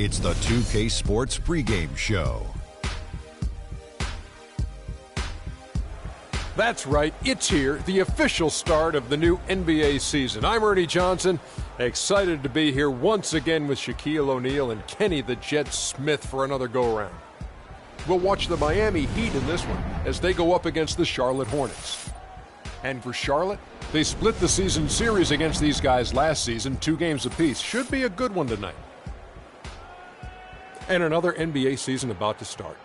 It's the 2K Sports pregame show. That's right, it's here, the official start of the new NBA season. I'm Ernie Johnson, excited to be here once again with Shaquille O'Neal and Kenny the Jet Smith for another go-around. We'll watch the Miami Heat in this one as they go up against the Charlotte Hornets. And for Charlotte, they split the season series against these guys last season, 2 games apiece. Should be a good one tonight. And another NBA season about to start.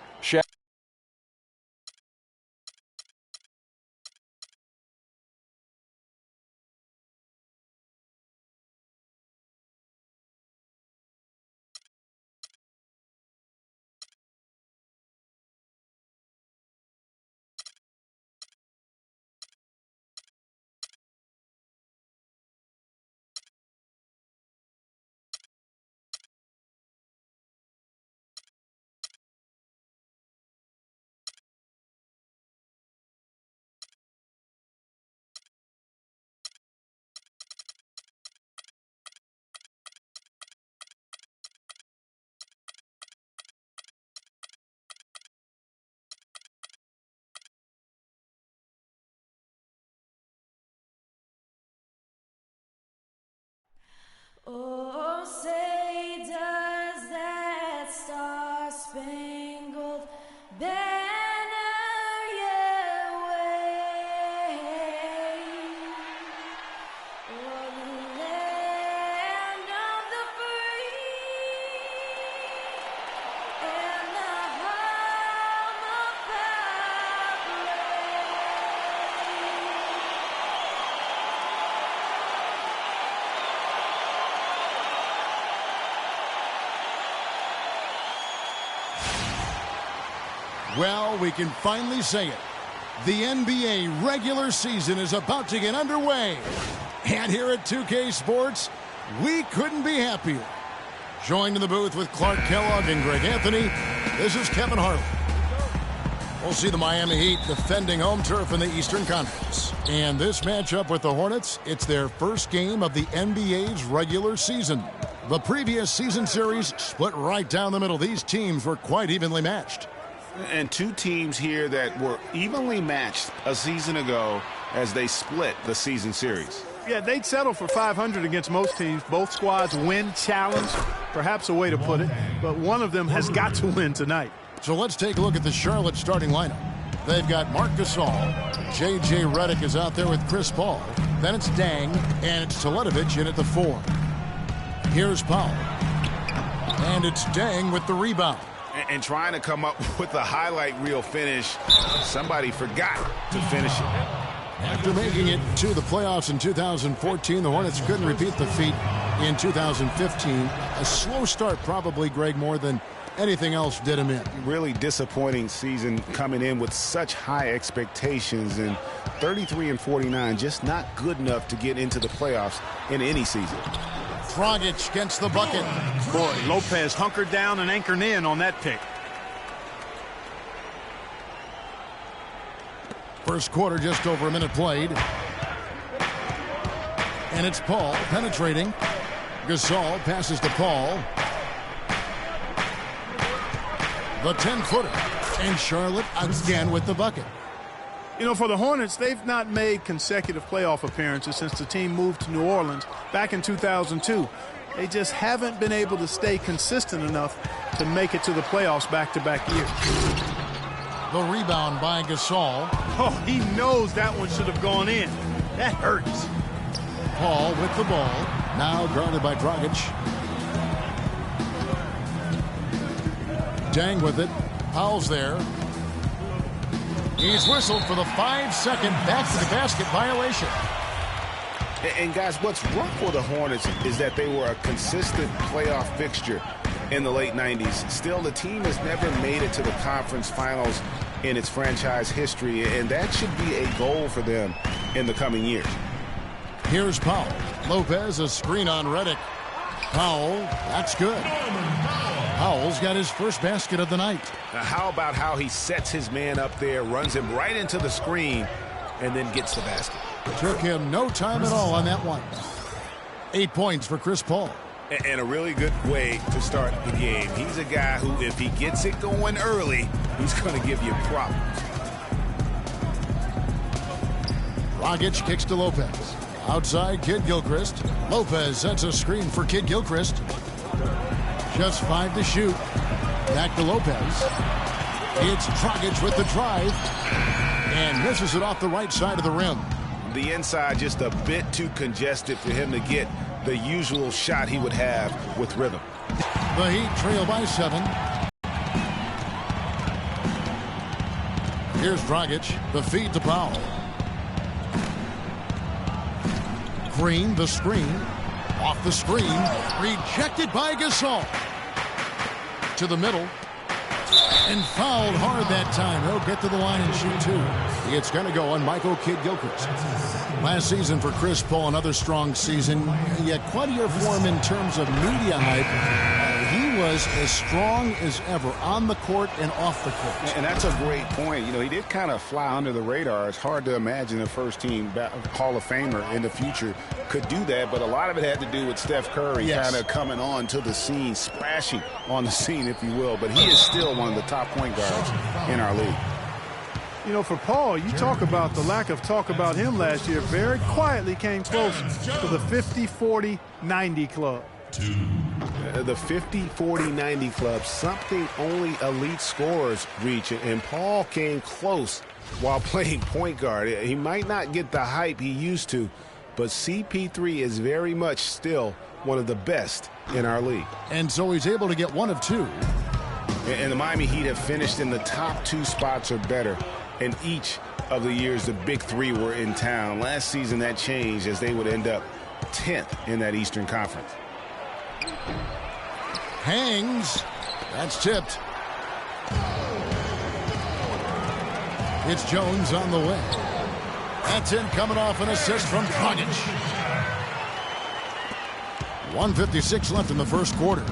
Oh, say does that star-spangled banner yet wave o'er the land of the free and the home of Well, we can finally say it. The NBA regular season is about to get underway. And here at 2K Sports, we couldn't be happier. Joined in the booth with Clark Kellogg and Greg Anthony, this is Kevin Harlan. We'll see the Miami Heat defending home turf in the Eastern Conference. And this matchup with the Hornets, it's their first game of the NBA's regular season. The previous season series split right down the middle. These teams were quite evenly matched. And 2 teams here that were evenly matched a season ago as they split the season series. Yeah, they'd settle for 500 against most teams. Both squads win challenge, perhaps a way to put it, but one of them has got to win tonight. So let's take a look at the Charlotte starting lineup. They've got Marc Gasol, J.J. Redick is out there with Chris Paul. Then it's Deng, and it's Teletovic in at the 4. Here's Powell. And it's Deng with the rebound. And trying to come up with a highlight reel finish, somebody forgot to finish it. After making it to the playoffs in 2014, the Hornets couldn't repeat the feat in 2015. A slow start probably, Greg, more than anything else did him in. Really disappointing season coming in with such high expectations, and 33-49 just not good enough to get into the playoffs in any season. Dragic gets the bucket. Boy, Lopez hunkered down and anchored in on that pick. First quarter, just over a minute played. And it's Paul penetrating. Gasol passes to Paul. The 10-footer. And Charlotte again with the bucket. You know, for the Hornets, they've not made consecutive playoff appearances since the team moved to New Orleans back in 2002. They just haven't been able to stay consistent enough to make it to the playoffs back-to-back years. The rebound by Gasol. Oh, he knows that one should have gone in. That hurts. Paul with the ball. Now guarded by Dragic. Deng with it. Powell's there. He's whistled for the 5-second back-to-the-basket violation. And guys, what's rough for the Hornets is that they were a consistent playoff fixture in the late 90s. Still, the team has never made it to the conference finals in its franchise history, and that should be a goal for them in the coming years. Here's Powell. Lopez, a screen on Redick. Powell, that's good. Powell's got his first basket of the night. Now, how about how he sets his man up there, runs him right into the screen, and then gets the basket? Took him no time at all on that one. 8 points for Chris Paul. And a really good way to start the game. He's a guy who, if he gets it going early, he's going to give you problems. Dragic kicks to Lopez. Outside, Kid Gilchrist. Lopez sets a screen for Kid Gilchrist. Just 5 to shoot. Back to Lopez. It's Dragic with the drive. And misses it off the right side of the rim. The inside just a bit too congested for him to get the usual shot he would have with rhythm. The Heat trail by 7. Here's Dragic. The feed to Powell. Green, the screen. Off the screen. Rejected by Gasol. To the middle. And fouled hard that time. He'll get to the line and shoot 2. It's going to go on Michael Kidd-Gilchrist. Last season for Chris Paul, another strong season. Yet quite a year for him in terms of media hype. He was as strong as ever on the court and off the court. And that's a great point. You know, he did kind of fly under the radar. It's hard to imagine a first-team Hall of Famer in the future could do that, but a lot of it had to do with Steph Curry kind of coming on to the scene, splashing on the scene, if you will. But he is still one of the top point guards in our league. You know, for Paul, you talk about the lack of talk about him last year. Very quietly came close to the 50-40-90 club. The 50-40-90 club, something only elite scorers reach, and Paul came close while playing point guard. He might not get the hype he used to, but CP3 is very much still one of the best in our league. And so he's able to get 1 of 2. And the Miami Heat have finished in the top 2 spots or better in each of the years the big 3 were in town. Last season that changed as they would end up 10th in that Eastern Conference. Hangs. That's tipped. It's Jones on the way. That's in, coming off an assist from Dragic. 1:56 left in the first quarter.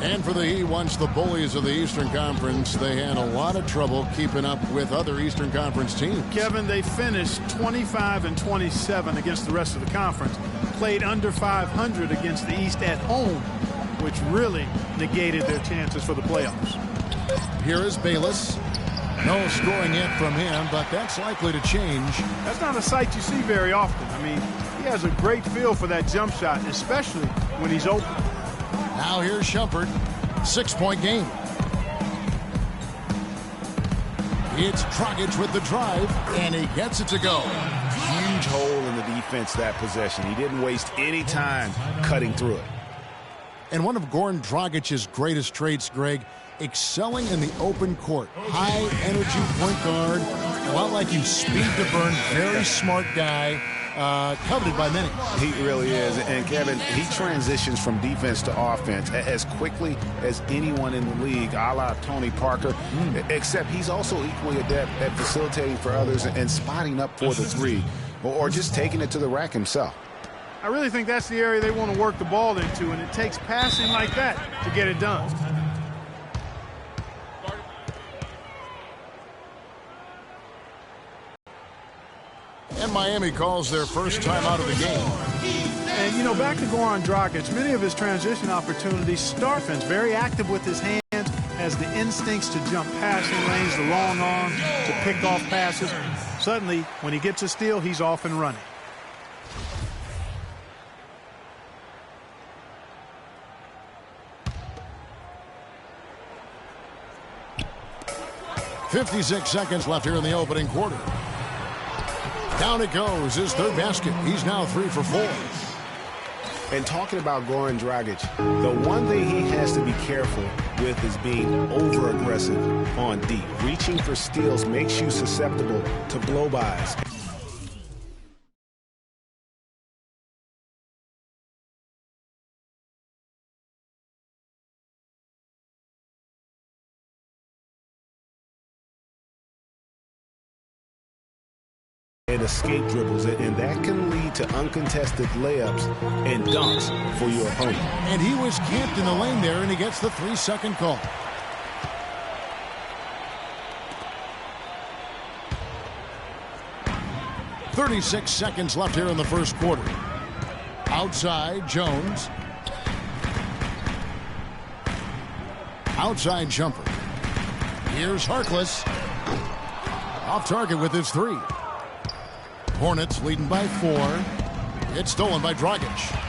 And for the Heat, once the bullies of the Eastern Conference, they had a lot of trouble keeping up with other Eastern Conference teams. Kevin, they finished 25-27 against the rest of the conference. Played under 500 against the East at home, which really negated their chances for the playoffs. Here is Bayless. No scoring yet from him, but that's likely to change. That's not a sight you see very often. I mean, he has a great feel for that jump shot, especially when he's open. Now here's Shumpert. 6-point game. It's Dragic with the drive, and he gets it to go. Huge hole in the defense that possession. He didn't waste any time cutting through it. And one of Goran Dragic's greatest traits, Greg, excelling in the open court. High energy point guard, a lot like you, speed to burn, very smart guy, coveted by many. He really is. And Kevin, he transitions from defense to offense as quickly as anyone in the league, a la Tony Parker, except he's also equally adept at facilitating for others and spotting up for the 3, or just taking it to the rack himself. I really think that's the area they want to work the ball into, and it takes passing like that to get it done. And Miami calls their first time out of the game. And, you know, back to Goran Dragic, many of his transition opportunities start offense, very active with his hands, has the instincts to jump passing lanes, the long arm to pick off passes. Suddenly, when he gets a steal, he's off and running. .56 seconds left here in the opening quarter. Down it goes, his third basket. He's now 3 for 4. And talking about Goran Dragic, the one thing he has to be careful with is being over-aggressive on deep. Reaching for steals makes you susceptible to blow-bys. And escape dribbles, and that can lead to uncontested layups and dunks for your opponent. And he was camped in the lane there, and he gets the 3-second call. .36 seconds left here in the first quarter. Outside, Jones. Outside jumper. Here's Harkless. Off target with his 3. Hornets leading by 4. It's stolen by Dragic.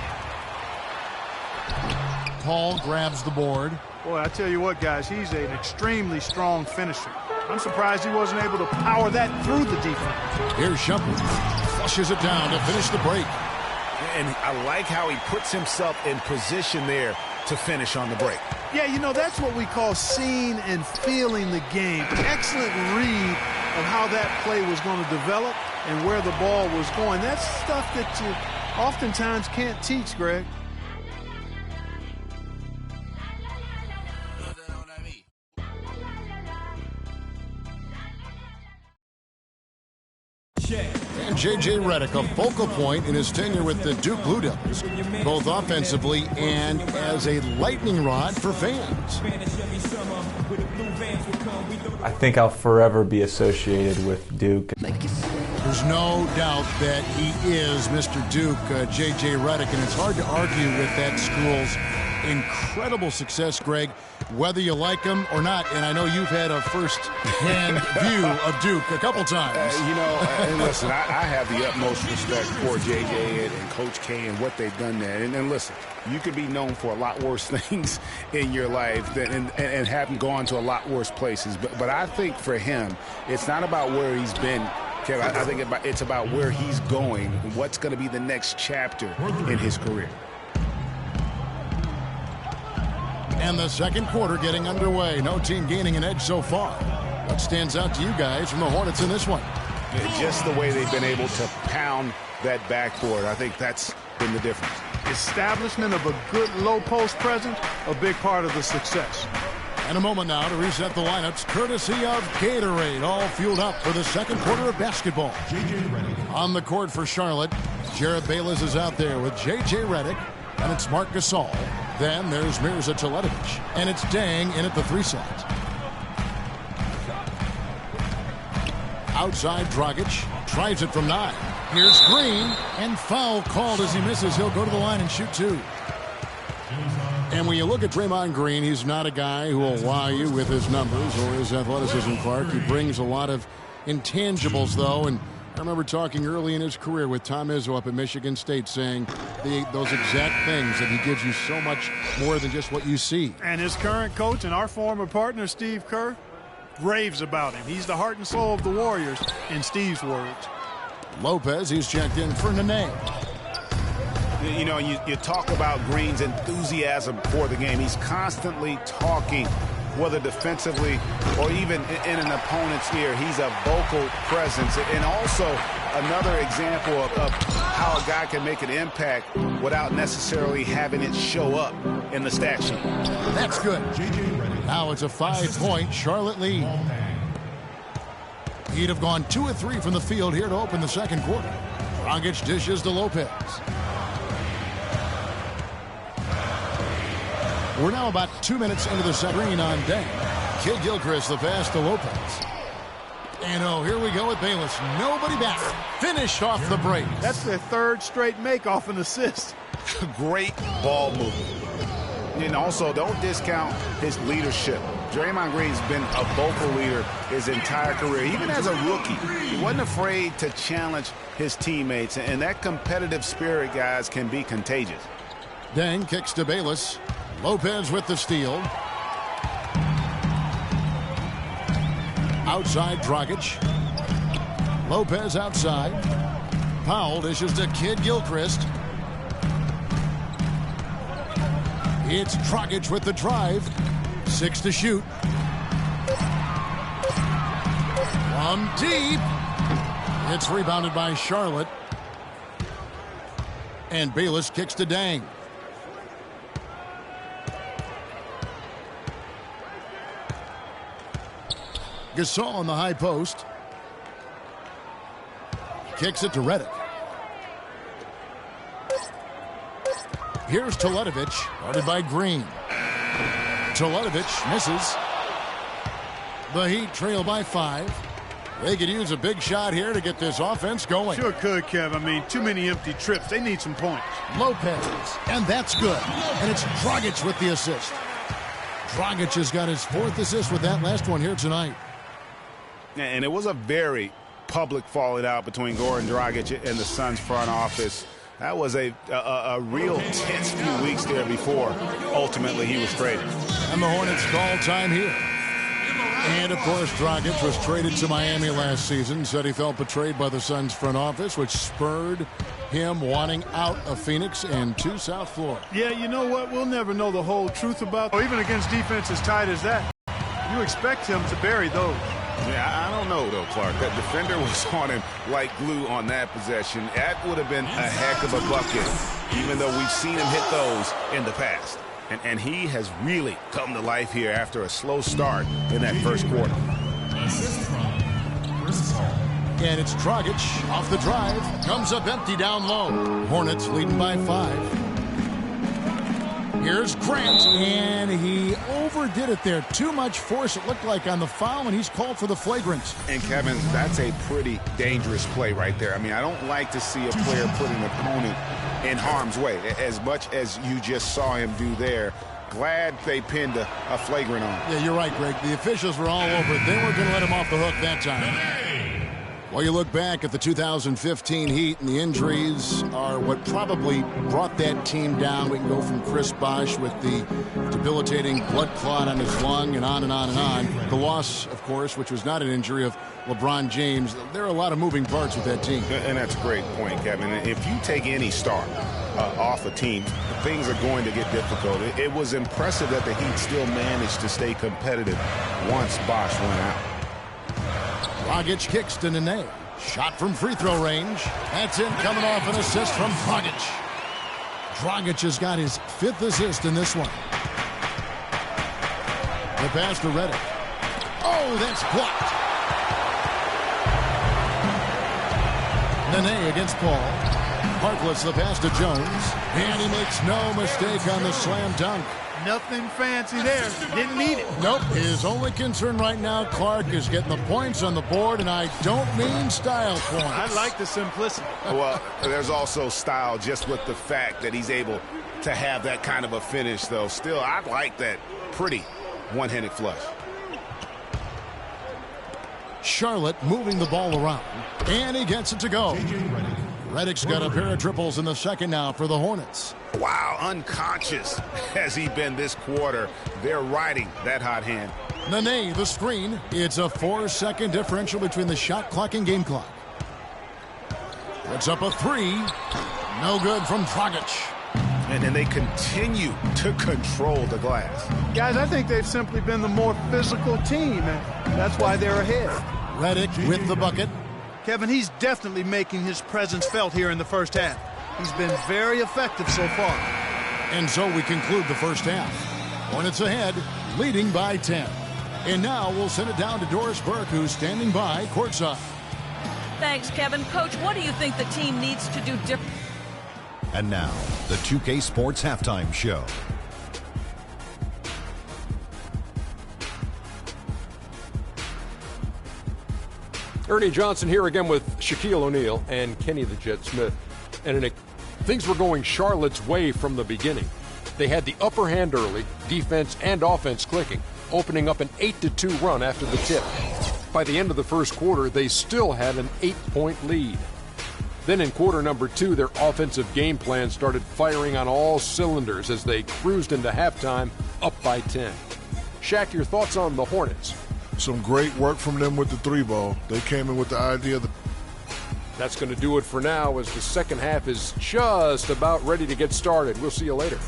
Paul grabs the board. Boy, I tell you what, guys, he's an extremely strong finisher. I'm surprised he wasn't able to power that through the defense. Here's Shumpert. Flushes it down to finish the break. And I like how he puts himself in position there to finish on the break. Yeah, you know, that's what we call seeing and feeling the game. Excellent read of how that play was going to develop and where the ball was going. That's stuff that you oftentimes can't teach, Greg. And J.J. Redick, a focal point in his tenure with the Duke Blue Devils, both offensively and as a lightning rod for fans. I think I'll forever be associated with Duke. There's no doubt that he is Mr. Duke, J.J. Redick, and it's hard to argue with that school's incredible success, Greg, whether you like him or not. And I know you've had a first-hand view of Duke a couple times. And listen, I have the utmost respect for J.J. and Coach K and what they've done there. And listen, you could be known for a lot worse things in your life and haven't gone to a lot worse places. But I think for him, it's not about where he's been, Kevin. I think it's about where he's going, what's going to be the next chapter in his career. And the second quarter getting underway. No team gaining an edge so far. What stands out to you guys from the Hornets in this one? Just the way they've been able to pound that backboard. I think that's been the difference. Establishment of a good low post presence, a big part of the success. And a moment now to reset the lineups, courtesy of Gatorade, all fueled up for the second quarter of basketball. On the court for Charlotte, Jared Bayless is out there with J.J. Redick, and it's Marc Gasol. Then there's Mirza Teletovic, and it's Deng in at the 3 slot. Outside Dragic, tries it from 9. Here's Green, and foul called as he misses. He'll go to the line and shoot 2. And when you look at Draymond Green, he's not a guy who will wow you with his numbers or his athleticism, Clark. He brings a lot of intangibles, though, and I remember talking early in his career with Tom Izzo up at Michigan State saying those exact things, that he gives you so much more than just what you see. And his current coach and our former partner, Steve Kerr, raves about him. He's the heart and soul of the Warriors, in Steve's words. Lopez, he's checked in for Nene. You know, you talk about Green's enthusiasm for the game. He's constantly talking, whether defensively or even in an opponent's ear. He's a vocal presence. And also another example of how a guy can make an impact without necessarily having it show up in the stat sheet. That's good. Now it's a 5-point Charlotte lead. He'd have gone 2 of 3 from the field here to open the second quarter. Dragic dishes to Lopez. We're now about 2 minutes into the second. Green on Deng. Kid Gilchrist the pass to Lopez. And here we go with Bayless. Nobody back. Finished off the break. That's their 3rd straight make off an assist. Great ball movement. And also, don't discount his leadership. Draymond Green's been a vocal leader his entire career. Even as a rookie, he wasn't afraid to challenge his teammates. And that competitive spirit, guys, can be contagious. Deng kicks to Bayless. Lopez with the steal. Outside Dragic. Lopez outside. Powell dishes to Kid Gilchrist. It's Dragic with the drive. 6 to shoot. From deep. It's rebounded by Charlotte. And Bayless kicks to Deng. Gasol on the high post. Kicks it to Redick. Here's Teletovic, guarded by Green. Teletovic misses. The Heat trail by 5. They could use a big shot here to get this offense going. Sure could, Kev. I mean, too many empty trips. They need some points. Lopez, and that's good. And it's Dragic with the assist. Dragic has got his 4th assist with that last one here tonight. And it was a very public falling out between Goran Dragic and the Suns front office. That was a real tense few weeks there before ultimately he was traded. And the Hornets call time here. And, of course, Dragic was traded to Miami last season. Said he felt betrayed by the Suns front office, which spurred him wanting out of Phoenix and to South Florida. Yeah, you know what? We'll never know the whole truth about it. Even against defense as tight as that, you expect him to bury those. Yeah, I don't know, though, Clark. That defender was on him like glue on that possession. That would have been a heck of a bucket, even though we've seen him hit those in the past. And he has really come to life here after a slow start in that first quarter. And it's Dragic off the drive. Comes up empty down low. Hornets leading by 5. Here's Grant, and he overdid it there. Too much force, it looked like, on the foul, and he's called for the flagrant. And, Kevin, that's a pretty dangerous play right there. I mean, I don't like to see a player put an opponent in harm's way, as much as you just saw him do there. Glad they pinned a flagrant on him. Yeah, you're right, Greg. The officials were all over it. They weren't going to let him off the hook that time. Well, you look back at the 2015 Heat, and the injuries are what probably brought that team down. We can go from Chris Bosh with the debilitating blood clot on his lung and on and on and on. The loss, of course, which was not an injury, of LeBron James. There are a lot of moving parts with that team. And that's a great point, Kevin. If you take any star off a team, things are going to get difficult. It was impressive that the Heat still managed to stay competitive once Bosh went out. Dragic kicks to Nene. Shot from free throw range. That's in, coming off an assist from Dragic. Dragic has got his 5th assist in this one. The pass to Redick. Oh, that's blocked. Nene against Paul. Harkless the pass to Jones. And he makes no mistake on the slam dunk. Nothing fancy there. Didn't need it. Nope. His only concern right now, Clark, is getting the points on the board, and I don't mean style points. I like the simplicity. Well, there's also style just with the fact that he's able to have that kind of a finish, though. Still, I like that pretty one-handed flush. Charlotte moving the ball around, and he gets it to go. Redick's got a pair of triples in the second now for the Hornets. Wow, unconscious has he been this quarter. They're riding that hot hand. Nene, the screen. It's a 4-second differential between the shot clock and game clock. Puts up a 3. No good from Dragic. And then they continue to control the glass. Guys, I think they've simply been the more physical team, and that's why they're ahead. Redick with the bucket. Kevin, he's definitely making his presence felt here in the first half. He's been very effective so far. And so we conclude the first half. Hornets ahead, leading by 10. And now we'll send it down to Doris Burke, who's standing by courtside. Thanks, Kevin. Coach, what do you think the team needs to do different? And now, the 2K Sports Halftime Show. Ernie Johnson here again with Shaquille O'Neal and Kenny the Jet Smith. And things were going Charlotte's way from the beginning. They had the upper hand early, defense and offense clicking, opening up an 8-2 run after the tip. By the end of the first quarter, they still had an 8-point lead. Then in quarter number 2, their offensive game plan started firing on all cylinders as they cruised into halftime up by 10. Shaq, your thoughts on the Hornets? Some great work from them with the 3-ball. They came in with the idea that That's going to do it for now as the second half is just about ready to get started. We'll see you later.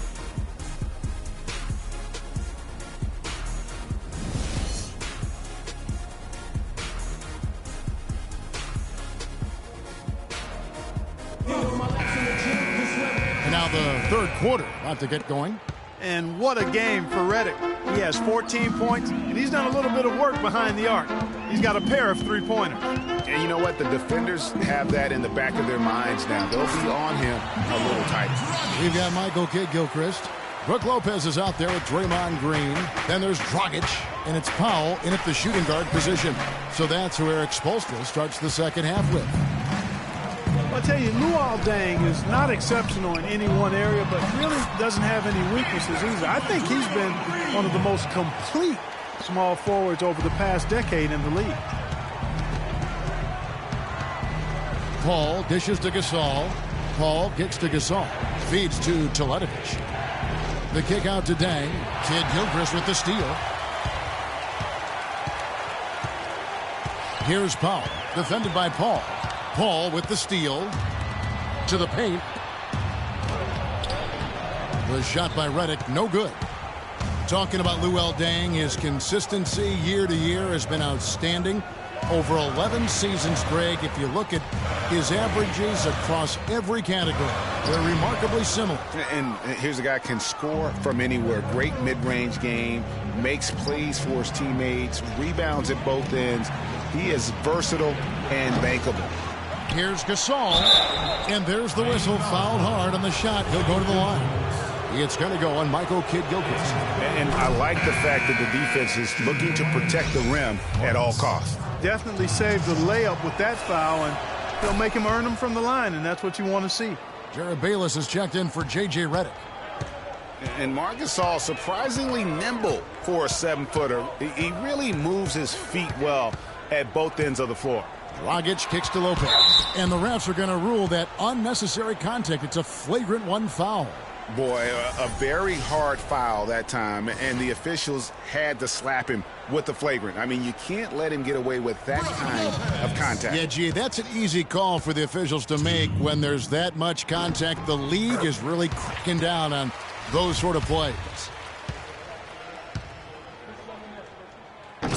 And now the third quarter about to get going. And what a game for Redick. He has 14 points, and he's done a little bit of work behind the arc. He's got a pair of three-pointers. And you know what? The defenders have that in the back of their minds now. They'll be on him a little tighter. We've got Michael Kidd-Gilchrist. Brooke Lopez is out there with Draymond Green. Then there's Dragic, and it's Powell in at the shooting guard position. So that's who Eric Spoelstra starts the second half with. I tell you, Luol Deng is not exceptional in any one area, but really doesn't have any weaknesses either. I think he's been one of the most complete small forwards over the past decade in the league. Paul dishes to Gasol. Paul kicks to Gasol. Feeds to Teletovic. The kick out to Deng. Kid Gilchrist with the steal. Here's Powell. Defended by Paul. Paul with the steal. To the paint. The shot by Redick, no good. Talking about Luol Deng, his consistency year to year has been outstanding. Over 11 seasons, Greg, if you look at his averages across every category, they're remarkably similar. And here's a guy can score from anywhere. Great mid-range game, makes plays for his teammates, rebounds at both ends. He is versatile and bankable. Here's Gasol, and there's the whistle. Fouled hard on the shot. He'll go to the line. It's going to go on Michael Kidd-Gilchrist. And I like the fact that the defense is looking to protect the rim at all costs. Definitely saved the layup with that foul, and they'll make him earn them from the line, and that's what you want to see. Jared Bayless has checked in for J.J. Redick. And Marc Gasol surprisingly nimble for a 7-footer. He really moves his feet well at both ends of the floor. Dragic kicks to Lopez, and the refs are going to rule that unnecessary contact. It's a flagrant 1 foul. Boy, a very hard foul that time, and the officials had to slap him with the flagrant. I mean, you can't let him get away with that kind of contact. Yeah, gee, that's an easy call for the officials to make when there's that much contact. The league is really cracking down on those sort of plays.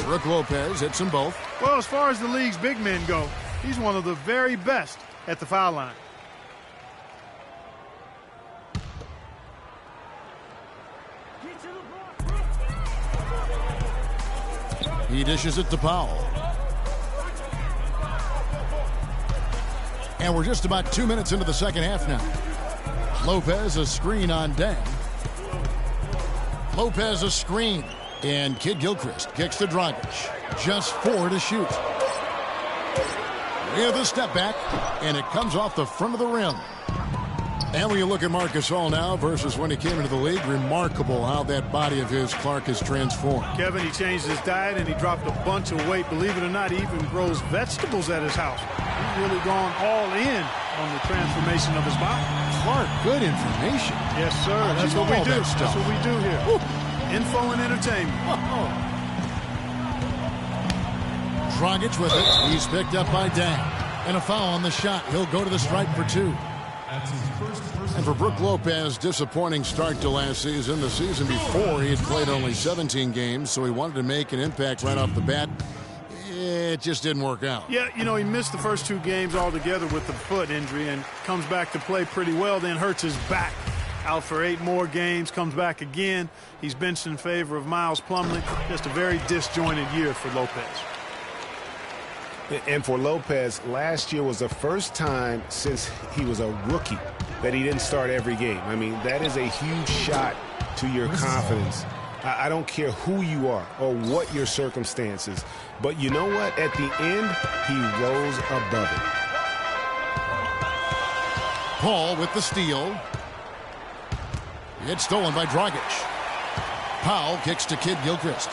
Brook Lopez hits them both. Well, as far as the league's big men go, he's one of the very best at the foul line. He dishes it to Powell. And we're just about 2 minutes into the second half now. Lopez a screen on Deng. Lopez a screen. And Kidd-Gilchrist kicks to Dragic. Just 4 to shoot. With a step back. And it comes off the front of the rim. And when you look at Marc Gasol now versus when he came into the league, remarkable how that body of his, Clark, has transformed. Kevin, he changed his diet and he dropped a bunch of weight. Believe it or not, he even grows vegetables at his house. He's really gone all in on the transformation of his body. Clark, good information. Yes, sir. That's what we do. That's what we do here. Woo. Info and entertainment. Dragic with it. He's picked up by Deng. And a foul on the shot. He'll go to the stripe for 2. And for Brook Lopez, disappointing start to last season. The season before, he had played only 17 games, so he wanted to make an impact right off the bat. It just didn't work out. Yeah, you know, he missed the first 2 games altogether with the foot injury and comes back to play pretty well, then hurts his back. Out for 8 more games, comes back again. He's benched in favor of Miles Plumlee. Just a very disjointed year for Lopez. And for Lopez, last year was the first time since he was a rookie that he didn't start every game. I mean, that is a huge shot to your confidence. I don't care who you are or what your circumstances, but you know what? At the end, he rose above it. Paul with the steal. It's stolen by Dragic. Powell kicks to Kidd-Gilchrist.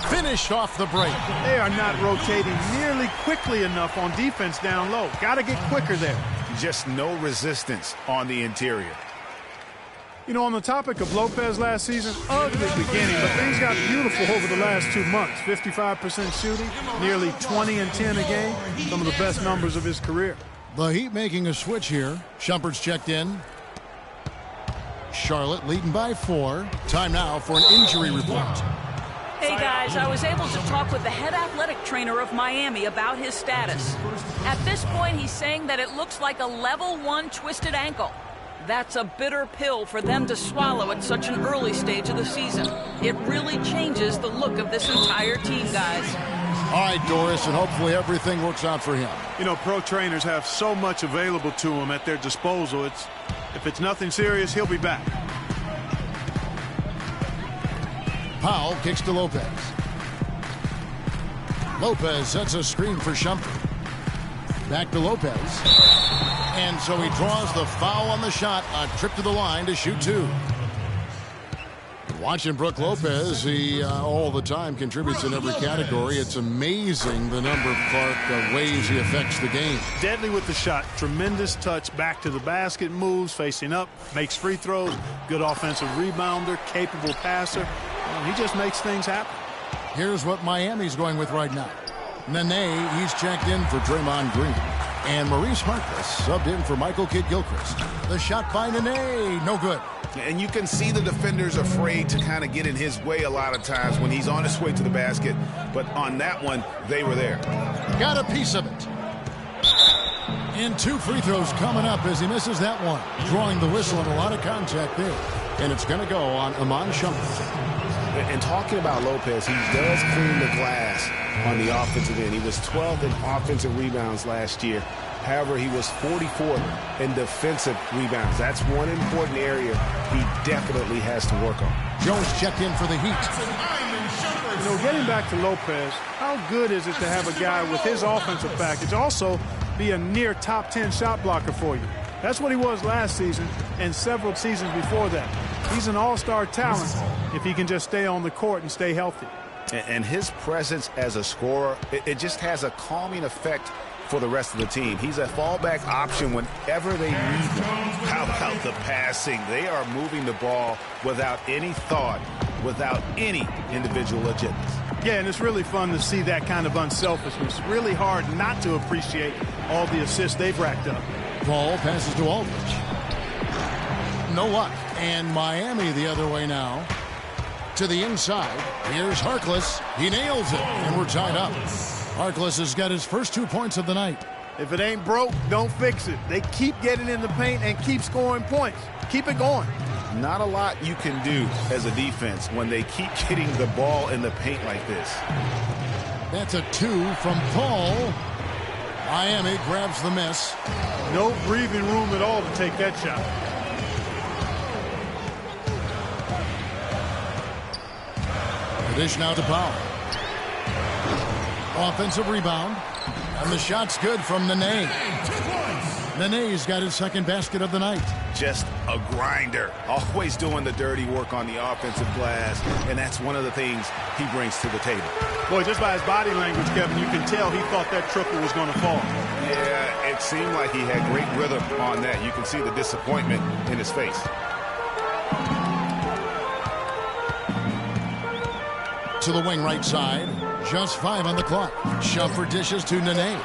Finish off the break. They are not rotating nearly quickly enough on defense down low. Got to get quicker there. Just no resistance on the interior. You know, on the topic of Lopez last season, ugly beginning, but things got beautiful over the last 2 months. 55% shooting, nearly 20 and 10 a game. Some of the best numbers of his career. The Heat making a switch here. Shumpert's checked in. Charlotte leading by 4. Time now for an injury report. Hey guys, I was able to talk with the head athletic trainer of Miami about his status. At this point, he's saying that it looks like a level 1 twisted ankle. That's a bitter pill for them to swallow at such an early stage of the season. It really changes the look of this entire team, guys. All right, Doris, and hopefully everything works out for him. You know, pro trainers have so much available to them at their disposal. If it's nothing serious, he'll be back. Powell kicks to Lopez. Lopez sets a screen for Shumpert. Back to Lopez. And so he draws the foul on the shot. A trip to the line to shoot two. Watching Brook Lopez, he all the time contributes in every category. It's amazing the number of ways he affects the game. Deadly with the shot. Tremendous touch back to the basket, moves, facing up, makes free throws, good offensive rebounder, capable passer. He just makes things happen. Here's what Miami's going with right now. Nene, he's checked in for Draymond Green. And Maurice Harkless subbed in for Michael Kidd-Gilchrist. The shot by Nene, no good. And you can see the defenders afraid to kind of get in his way a lot of times when he's on his way to the basket. But on that one, they were there. Got a piece of it. And two free throws coming up as he misses that one. Drawing the whistle and a lot of contact there. And it's going to go on Iman Shumpert. And talking about Lopez, he does clean the glass on the offensive end. He was 12th in offensive rebounds last year. However, he was 44th in defensive rebounds. That's one important area he definitely has to work on. Jones checked in for the Heat. Getting back to Lopez, how good is it to have a guy with his offensive package also be a near top 10 shot blocker for you? That's what he was last season and several seasons before that. He's an all-star talent if he can just stay on the court and stay healthy. And his presence as a scorer, it just has a calming effect for the rest of the team. He's a fallback option whenever they need him. How about the passing? They are moving the ball without any thought, without any individual agendas. Yeah, and it's really fun to see that kind of unselfishness. Really hard not to appreciate all the assists they've racked up. Ball passes to Aldridge. No luck. And Miami the other way now. To the inside. Here's Harkless. He nails it. And we're tied up. Harkless has got his first 2 points of the night. If it ain't broke, don't fix it. They keep getting in the paint and keep scoring points. Keep it going. Not a lot you can do as a defense when they keep getting the ball in the paint like this. That's a 2 from Paul. Miami grabs the miss. No breathing room at all to take that shot. The dish now to Powell. Offensive rebound. And the shot's good from Nene. Nene's got his second basket of the night. Just a grinder. Always doing the dirty work on the offensive glass. And that's one of the things he brings to the table. Boy, just by his body language, Kevin, you can tell he thought that triple was going to fall. Yeah, it seemed like he had great rhythm on that. You can see the disappointment in his face. To the wing right side. Just 5 on the clock. Shumpert dishes to Nene.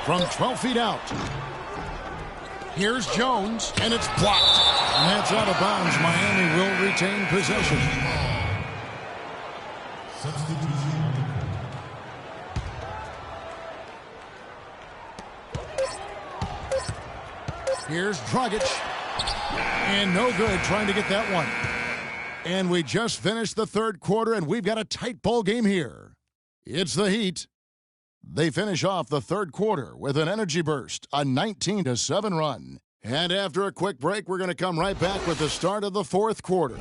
From 12 feet out. Here's Jones, and it's blocked. And that's out of bounds. Miami will retain possession. Here's Dragic. And no good trying to get that one. And we just finished the third quarter, and we've got a tight ball game here. It's the Heat. They finish off the third quarter with an energy burst, a 19-7 run. And after a quick break, we're going to come right back with the start of the fourth quarter.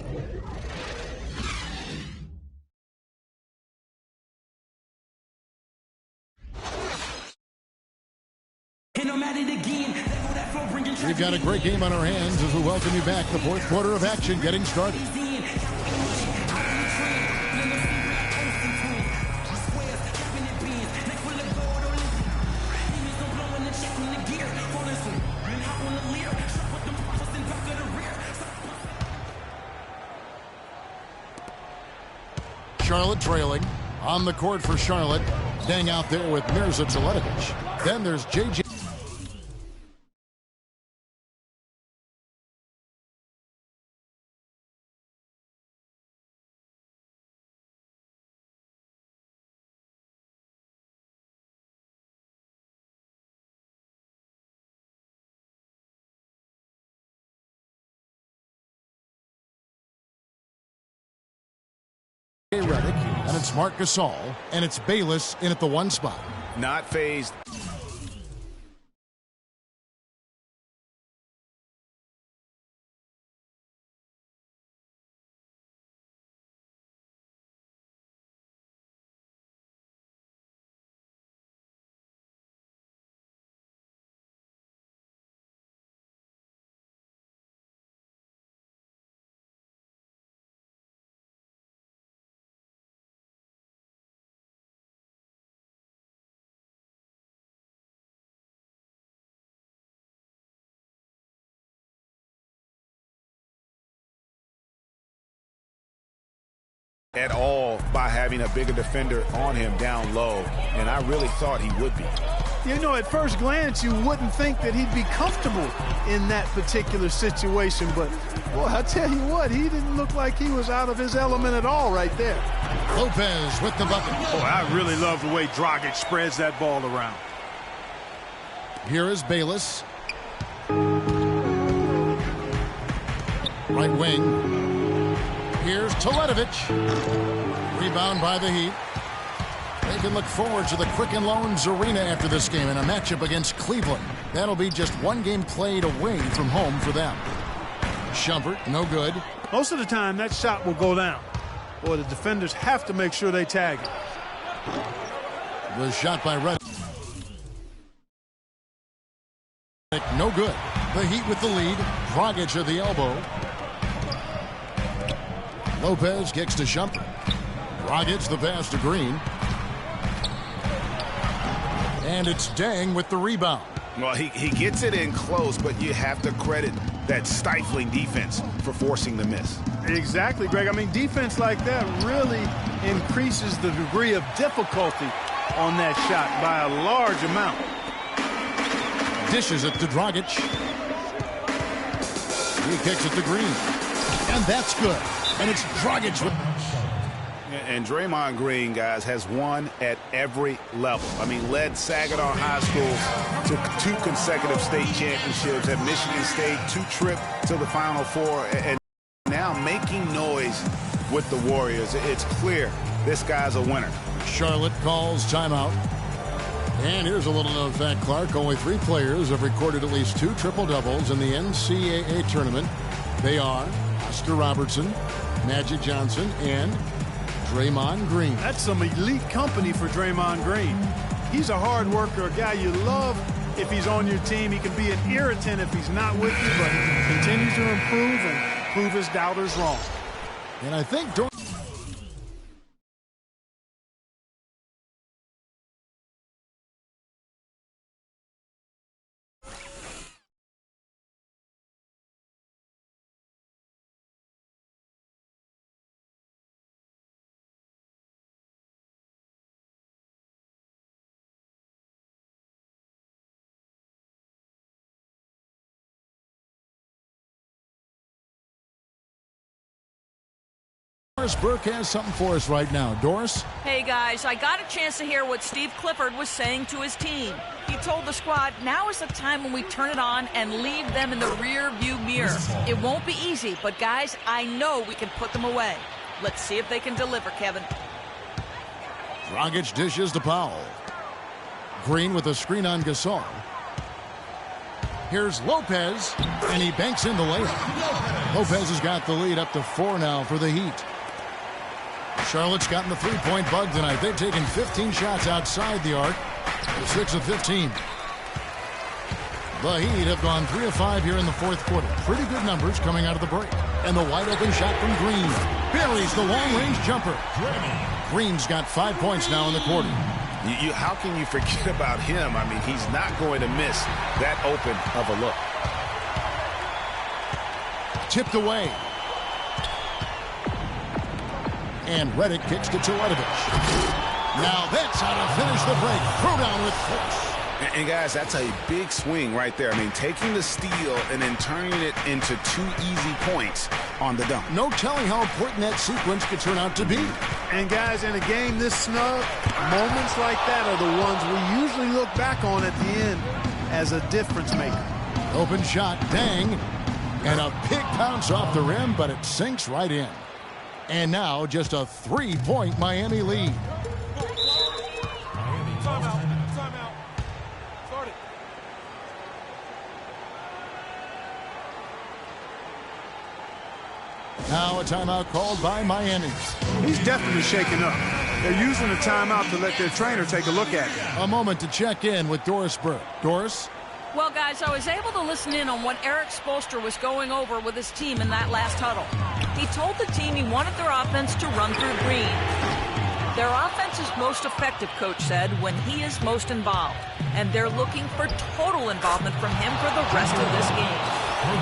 We've got a great game on our hands as we welcome you back. The fourth quarter of action getting started. Charlotte trailing. On the court for Charlotte. Staying out there with Mirza Teletovic. Then there's J.J. Redick, and it's Marc Gasol, and it's Bayless in at the 1 spot. Not phased. at all by having a bigger defender on him down low, and I really thought he would be. You know, at first glance, you wouldn't think that he'd be comfortable in that particular situation, but, boy, I tell you what, he didn't look like he was out of his element at all right there. Lopez with the bucket. Boy, I really love the way Dragic spreads that ball around. Here is Bayless. Right wing. Here's Teletovic. Rebound by the Heat. They can look forward to the Quicken Loans Arena after this game in a matchup against Cleveland. That'll be just one game played away from home for them. Shumpert, no good. Most of the time, that shot will go down. Boy, the defenders have to make sure they tag it. The shot by Redick. No good. The Heat with the lead. Dragic at the elbow. Lopez kicks to Shumpert. Dragic the pass to Green. And it's Deng with the rebound. Well, he gets it in close, but you have to credit that stifling defense for forcing the miss. Exactly, Greg. I mean, defense like that really increases the degree of difficulty on that shot by a large amount. Dishes it to Dragic. He kicks it to Green. And that's good. And it's Dragic with... And Draymond Green, guys, has won at every level. I mean, led Saginaw High School to 2 consecutive state championships, at Michigan State, 2 trips to the Final Four, and now making noise with the Warriors. It's clear this guy's a winner. Charlotte calls timeout. And here's a little known fact, Clark. Only 3 players have recorded at least 2 triple-doubles in the NCAA tournament. They are Oscar Robertson, Magic Johnson, and Draymond Green. That's some elite company for Draymond Green. He's a hard worker, a guy you love if he's on your team. He can be an irritant if he's not with you, but continue to improve and prove his doubters wrong. And I think... Doris Burke has something for us right now. Doris? Hey, guys, I got a chance to hear what Steve Clifford was saying to his team. He told the squad, now is the time when we turn it on and leave them in the rear-view mirror. It won't be easy, but, guys, I know we can put them away. Let's see if they can deliver, Kevin. Dragic dishes to Powell. Green with a screen on Gasol. Here's Lopez, and he banks in the layup. Lopez has got the lead up to 4 now for the Heat. Charlotte's gotten the 3-point bug tonight. They've taken 15 shots outside the arc. They're 6 of 15. The Heat have gone 3 of 5 here in the 4th quarter. Pretty good numbers coming out of the break. And the wide open shot from Green. Buries the long-range jumper. Green's got 5 points now in the quarter. How can you forget about him? I mean, he's not going to miss that open of a look. Tipped away. And Redick kicks to Teletovic. Now that's how to finish the break. Throw down with force. And guys, that's a big swing right there. I mean, taking the steal and then turning it into 2 easy points on the dunk. No telling how important that sequence could turn out to be. And guys, in a game this snug, moments like that are the ones we usually look back on at the end as a difference maker. Open shot, Deng. And a big bounce off the rim, but it sinks right in. And now just a 3-point Miami lead. Now a timeout called by Miami. He's definitely shaken up. They're using a timeout to let their trainer take a look at it. A moment to check in with Doris Burke. Doris? Well, guys, I was able to listen in on what Eric Spoelstra was going over with his team in that last huddle. He told the team he wanted their offense to run through Green. Their offense is most effective, Coach said, when he is most involved. And they're looking for total involvement from him for the rest of this game.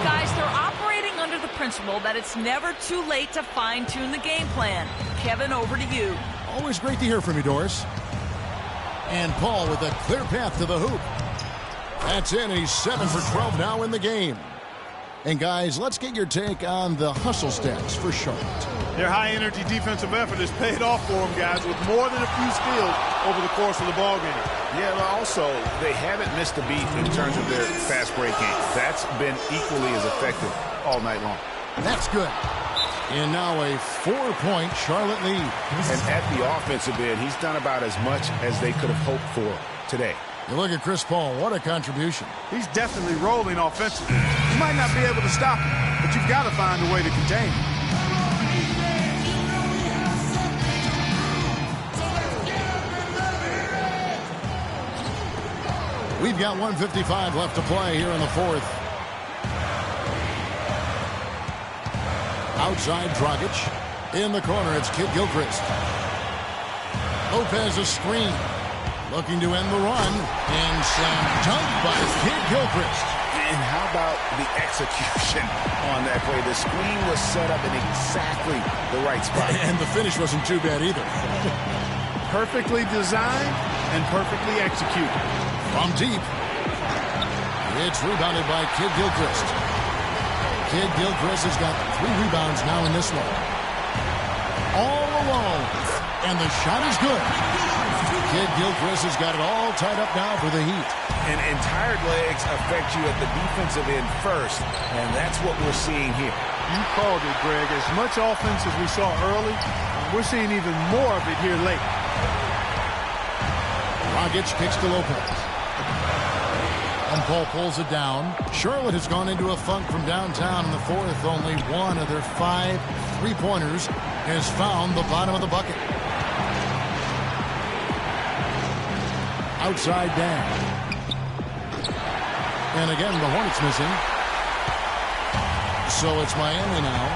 Guys, they're operating under the principle principle that it's never too late to fine-tune the game plan. Kevin, over to you. Always great to hear from you, Doris. And Paul with a clear path to the hoop. That's in, and he's 7 for 12 now in the game. And guys, let's get your take on the hustle stats for Charlotte. Their high-energy defensive effort has paid off for them, guys, with more than a few steals over the course of the ball game. Yeah, but also, they haven't missed a beat in terms of their fast break game. That's been equally as effective all night long. That's good. And now a 4-point Charlotte lead. And at the offensive end, he's done about as much as they could have hoped for today. You look at Chris Paul, what a contribution. He's definitely rolling offensively. You might not be able to stop him, but you've got to find a way to contain him. We've got 1:55 left to play here in the fourth. Outside Dragic. In the corner, it's Kid Gilchrist. Lopez a screen. Looking to end the run. And slam dunk by Kid Gilchrist. And how about the execution on that play? The screen was set up in exactly the right spot. And the finish wasn't too bad either. Perfectly designed and perfectly executed. From deep. It's rebounded by Kid Gilchrist. Kid Gilchrist has got 3 rebounds now in this one. All alone. And the shot is good. Kid Gilchrist has got it all tied up now for the Heat. And tired legs affect you at the defensive end first. And that's what we're seeing here. You called it, Greg. As much offense as we saw early, we're seeing even more of it here late. Dragic kicks to Lopez. And Paul pulls it down. Charlotte has gone into a funk from downtown in the fourth. Only one of their 5 3-pointers has found the bottom of the bucket. Outside Dan. And again, the Hornets missing. So it's Miami now.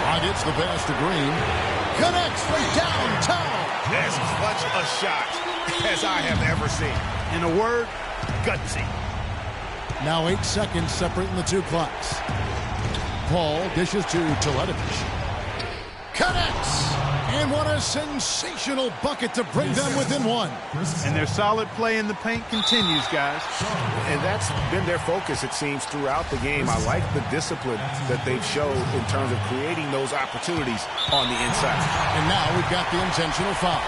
Dragic the pass to Green. Connects from downtown. As clutch a shot as I have ever seen. In a word, gutsy. Now 8 seconds separating the 2 clocks. Paul dishes to Teletovic. Connects! And what a sensational bucket to bring them within 1. And their solid play in the paint continues, guys. And that's been their focus, it seems, throughout the game. I like the discipline that they've showed in terms of creating those opportunities on the inside. And now we've got the intentional foul.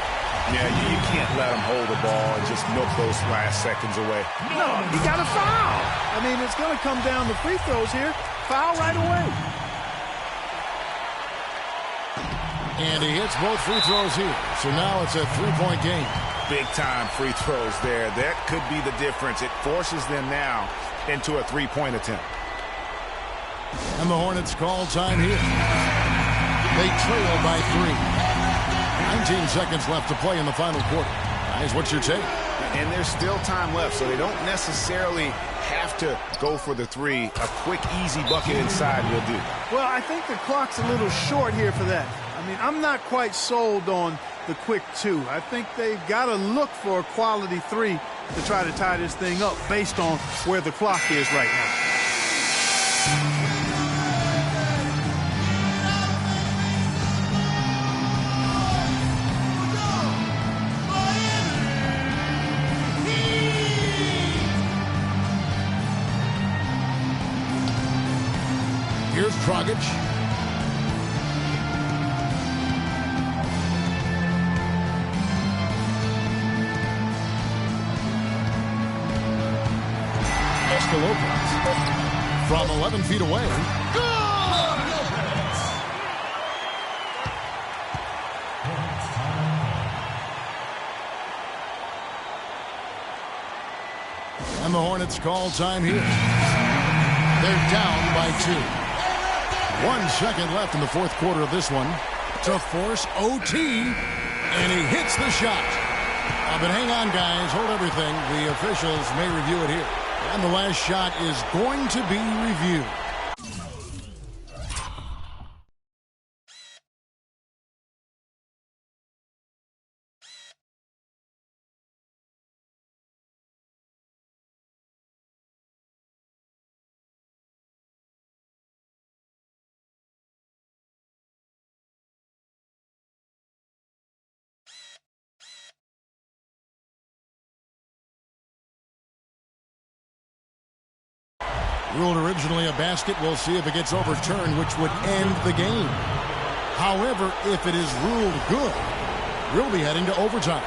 Yeah, you can't let them hold the ball and just milk those last seconds away. No, you got to foul. I mean, it's going to come down to free throws here. Foul right away. And he hits both free throws here. So now it's a 3-point game. Big-time free throws there. That could be the difference. It forces them now into a 3-point attempt. And the Hornets call time here. They trail by 3. 19 seconds left to play in the final quarter. Guys, what's your take? And there's still time left, so they don't necessarily have to go for the 3. A quick, easy bucket inside will do. Well, I think the clock's a little short here for that. I mean, I'm not quite sold on the quick 2. I think they've got to look for a quality 3 to try to tie this thing up based on where the clock is right now. Here's Dragic. Lopez from 11 feet away. Good! And the Hornets call time here. They're down by 2. 1 second left in the fourth quarter of this one to force OT, and he hits the shot. But hang on, guys. Hold everything. The officials may review it here. And the last shot is going to be reviewed. Ruled originally a basket. We'll see if it gets overturned, which would end the game. However, if it is ruled good, we'll be heading to overtime.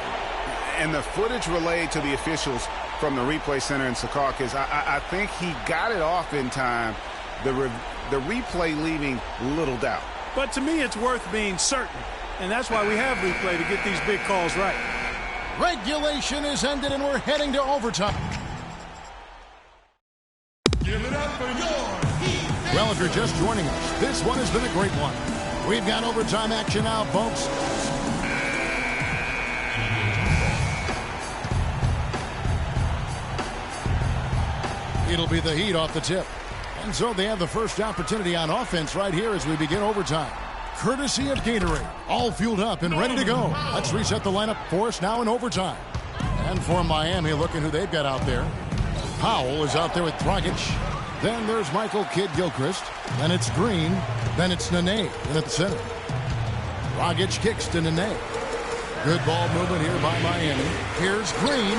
And the footage relayed to the officials from the replay center in Secaucus, I think he got it off in time. The replay leaving little doubt. But to me, it's worth being certain. And that's why we have replay, to get these big calls right. Regulation is ended, and we're heading to overtime. Give it up for your Heat. Well, if you're just joining us, this one has been a great one. We've got overtime action now, folks. It'll be the Heat off the tip. And so they have the first opportunity on offense right here as we begin overtime. Courtesy of Gatorade. All fueled up and ready to go. Let's reset the lineup for us now in overtime. And for Miami, looking who they've got out there. Powell is out there with Dragic. Then there's Michael Kidd-Gilchrist. Then it's Green. Then it's Nene in at the center. Dragic kicks to Nene. Good ball movement here by Miami. Here's Green.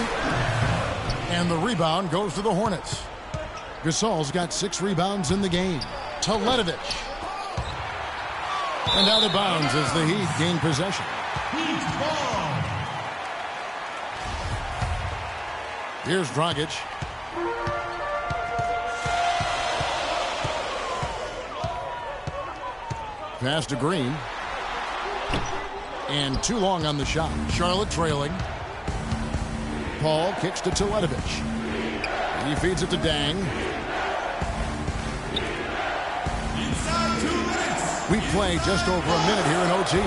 And the rebound goes to the Hornets. Gasol's got 6 rebounds in the game. Teletovic. And out of bounds as the Heat gain possession. Here's Dragic. Pass to Green. And too long on the shot. Charlotte trailing. Paul kicks to Teletovic. He feeds it to Dang. We play just over a minute here in OT.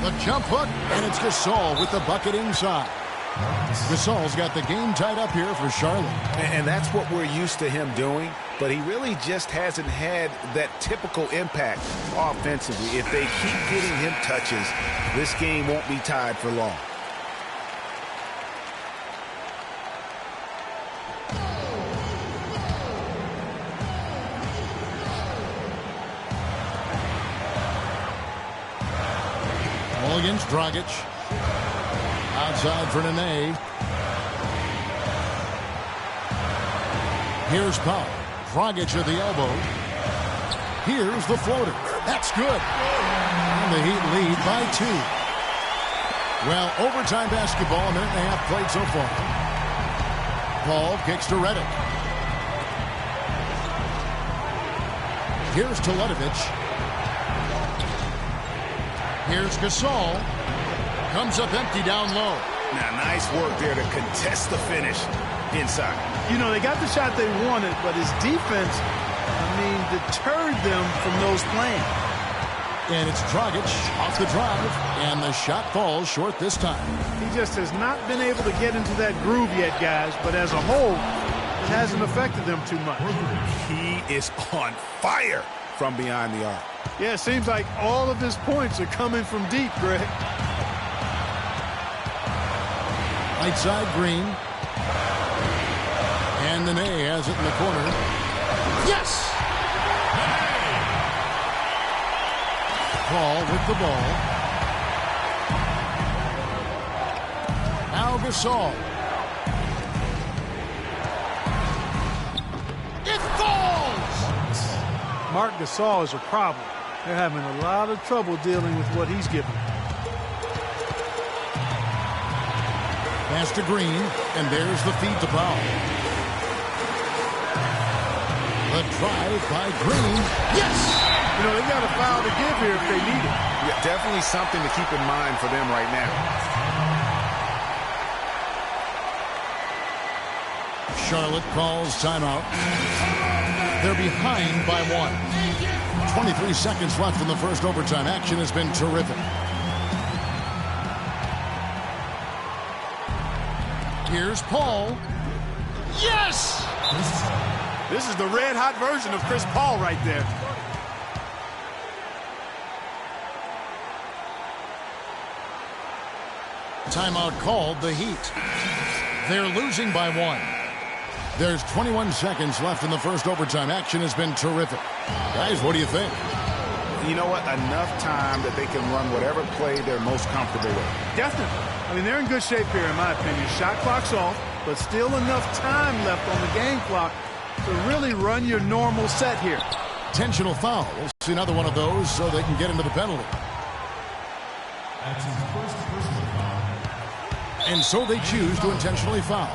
The jump hook, and it's Gasol with the bucket inside. Gasol's got the game tied up here for Charlotte. And that's what we're used to him doing, but he really just hasn't had that typical impact offensively. If they keep getting him touches, this game won't be tied for long. Against Dragic. Outside for Nene. Here's Powell. Dragic at the elbow. Here's the floater. That's good. And the Heat lead by 2. Well, overtime basketball, a minute and a half played so far. Paul kicks to Redick. Here's Teletovic. Here's Gasol. Comes up empty down low. Now, nice work there to contest the finish inside. You know, they got the shot they wanted, but his defense, deterred them from those playing. And it's Dragic off the drive, and the shot falls short this time. He just has not been able to get into that groove yet, guys, but as a whole, it hasn't affected them too much. He is on fire from behind the arc. Yeah, it seems like all of his points are coming from deep, Greg. Right side, Green. And Nene has it in the corner. Yes! Paul with the ball. Now Gasol. It falls! Marc Gasol is a problem. They're having a lot of trouble dealing with what he's given. Pass to Green, and there's the feed to Powell. The drive by Green. Yes! You know, they've got a foul to give here if they need it. Yeah, definitely something to keep in mind for them right now. Charlotte calls timeout. They're behind by 1. 23 seconds left in the first overtime. Action has been terrific. Here's Paul. Yes! This is the red-hot version of Chris Paul right there. Timeout called, the Heat. They're losing by 1. There's 21 seconds left in the first overtime. Action has been terrific. Guys, what do you think? You know what? Enough time that they can run whatever play they're most comfortable with. Definitely. They're in good shape here, in my opinion. Shot clock's off, but still enough time left on the game clock to really run your normal set here. Intentional foul. We'll see another one of those so they can get into the penalty. That's his first personal foul. And so they choose to intentionally foul.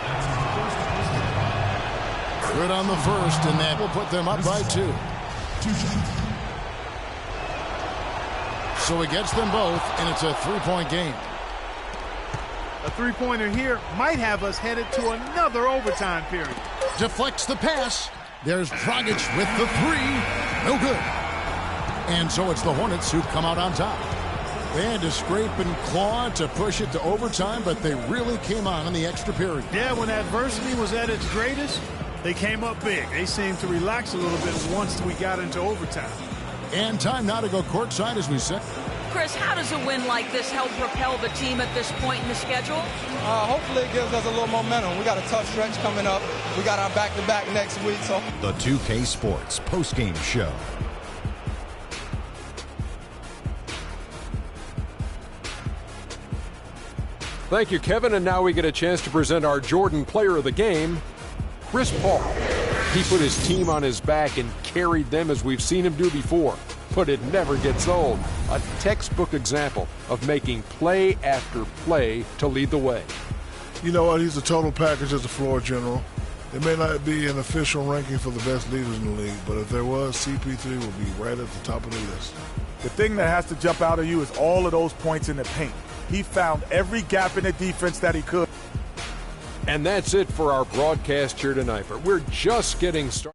That's his first personal foul. Good on the first, and that will put them up by 2. 2 shots. So he gets them both, and it's a 3-point game. A three-pointer here might have us headed to another overtime period. Deflects the pass. There's Dragic with the 3. No good. And so it's the Hornets who come out on top. They had to scrape and claw to push it to overtime, but they really came on in the extra period. Yeah, when adversity was at its greatest, they came up big. They seemed to relax a little bit once we got into overtime. And time now to go courtside, as we said. Chris, how does a win like this help propel the team at this point in the schedule? Hopefully it gives us a little momentum. We got a tough stretch coming up. We got our back-to-back next week. So The 2K Sports postgame show. Thank you, Kevin. And now we get a chance to present our Jordan Player of the Game, Chris Paul. He put his team on his back and carried them as we've seen him do before. But it never gets old. A textbook example of making play after play to lead the way. You know what? He's a total package as a floor general. It may not be an official ranking for the best leaders in the league, but if there was, CP3 would be right at the top of the list. The thing that has to jump out at you is all of those points in the paint. He found every gap in the defense that he could. And that's it for our broadcast here tonight. But we're just getting started.